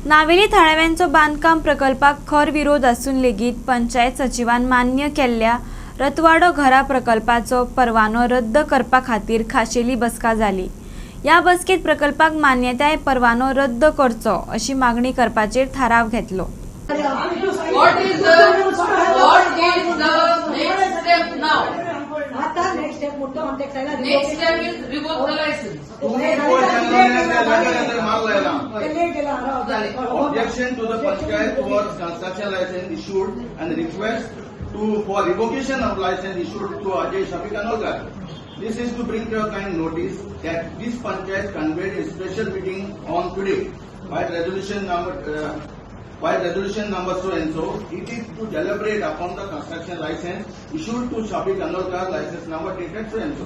नावेली थळाव्यांचो बांधकाम प्रकल्पाक खर विरोध असून लेगीत पंचायत सचिवान मान्य केल्ल्या रतवाडो घरा प्रकल्पाचो परवानो रद्द करपा खातीर खाशेली बसका जाली। या बसकेत प्रकल्पाक मान्यताय परवानो रद्द करचो अशी मागणी करपाचेर थाराव घेतलो। What is the next step now? Next step is revoke the license. Objection to the Panchayat towards construction license issued and request for revocation of license issued to Ajay Shafiq Anolkar. This is to bring to your kind notice that this Panchayat convened a special meeting on today by resolution number so and so. It is to deliberate upon the construction license issued to Shafiq Anolkar, license number dated so and so.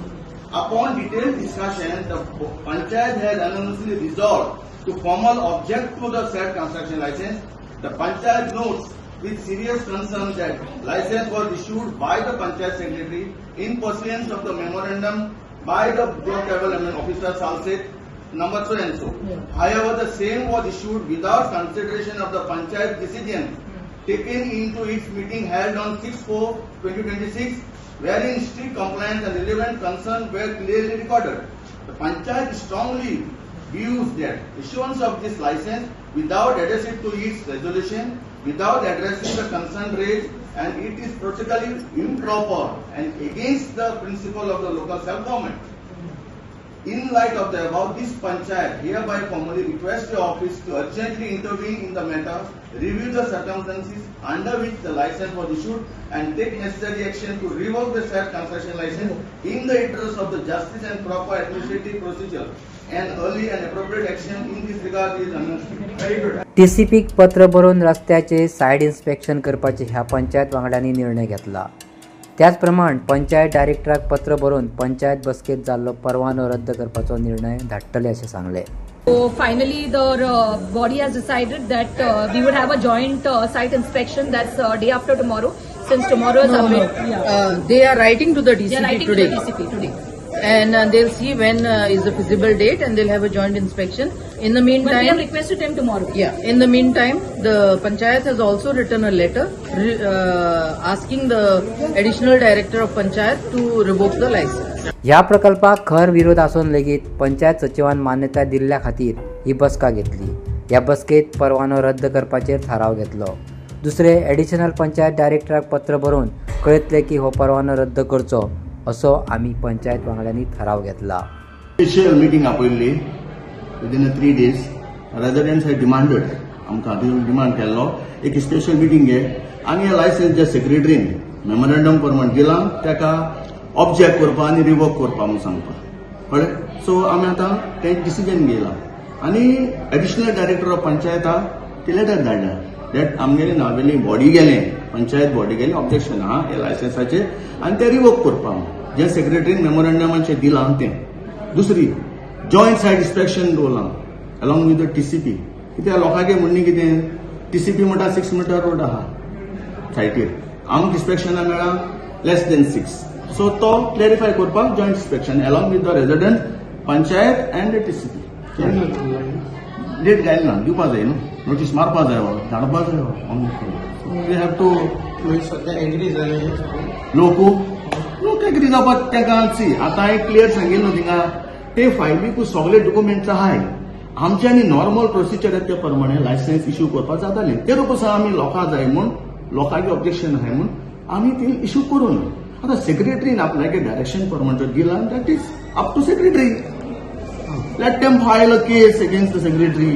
Upon detailed discussion, the Panchayat has unanimously resolved to formally object to the said construction license. The Panchayat notes with serious concern that license was issued by the Panchayat Secretary in pursuance of the memorandum by the block level officer Salset number so and so. However, the same was issued without consideration of the Panchayat decision taken into its meeting held on 6/4/2026, wherein strict compliance and relevant concerns were clearly recorded. The Panchayat strongly views that issuance of this license without adhering to its resolution, without addressing the concern raised, and it is procedurally improper and against the principle of the local self-government. In light of the above, this Panchayat hereby formally requests the office to urgently intervene in the matter, review the circumstances under which the license was issued, and take necessary action to revoke the said construction license in the interest of the justice and proper administrative procedure. And early and appropriate action in this regard is announced. Very good. टीसीपीक पत्र बरोवन रस्त्याचे side inspection करपाचे ह्या पंचायत वांगड्यांनी निर्णय घेतला। त्याच प्रमाण पंचायत डायरेक्टराक पत्र बरोवन पंचायत बसकेत जाल्लो परवानो रद्द करपाचो निर्णय धाडटले अशें सांगले। So finally, the body has decided that we would have a joint site inspection. That's day after tomorrow. Since tomorrow is They are writing to the they are DCP writing today. to the DCP today. And they'll see when is the feasible date, and they'll have a joint inspection. In the But we have meantime, requested him tomorrow. yeah. In the meantime, the Panchayat has also written a letter asking the additional director of Panchayat to revoke the license. ह्या प्रकल्पाक खर विरोध असून लेगीत पंचायत सचिवान मान्यता दिल्ल्या खातीर ही बसका घेतली। ह्या बसकेत परवानो रद्द करपाचेर थाराव घेतलो। दुसरे एडिशनल पंचायत डायरेक्टराक पत्र बरोवन कळयतले की हो परवानो रद्द करचो असो आमी पंचायत वांगड्यांनी थाराव घेतला। Special meeting आपयल्ली within 3 days. Residents had demanded, आमकां डिमांड केल्लो एक स्पेशल मिटींग घे आनी हे लायसन्स जे सेक्रेटरीन मेमोरेंडम प्रमाण दिला ताका ऑब्जेक्ट करपा आनी रिवोक करपा म्हणून सांगपा कळ्ळें। सो आमी आतां ते डिसिजन घेयला आनी एडिशनल डायरेक्टर ऑफ पंचायताक ते लेटर धाडला दॅट आमगेली नावेली बॉडी गेले पंचायत बॉडी गेली ऑब्जेक्शन आहा हे लायसन्साचेर आनी ते रिवोक करपा म्हणून जे सेक्रेटरीन मेमोरेंडमाचेर दिलां तें। दुसरी जॉयंट सायट इन्स्पेक्शन दवरलां अलॉंग विथ द टीसीपी कित्याक लोकांगे म्हणणी कितें टीसीपी म्हणटा 6 मीटर रोड आहा सायटीर आमकां इन्स्पेक्शनाक मेळ्ळा लेस देन 6. सो तो क्लॅरिफाय करपाक joint inspection along with the resident panchayat and the TCP date घायल ना दिवपा जाय न्हू नोटीस मारपा जाय धाडपा जाय वी हॅव टू सध्या एग्री जाले लोक एग्री जावपाक तेका सी आतां एक क्लियर सांगिल्लो थिंगा ते फायलीकूच सगळे डॉक्युमेंट्स आहाय आमचे आनी नॉर्मल प्रोसिजर ते प्रमाणे लायसन्स इश्यू करपाक जातालें ते पासून आमी लोकां जाय म्हूण लोकांचे ऑब्जेक्शन आहाय म्हूण आमी ती इश्यू करूं ना। आतां सेक्रेटरीन आपल्यागे डायरेक्शन प्रमाणे दिला that is up to secretary let them file a case against the secretary.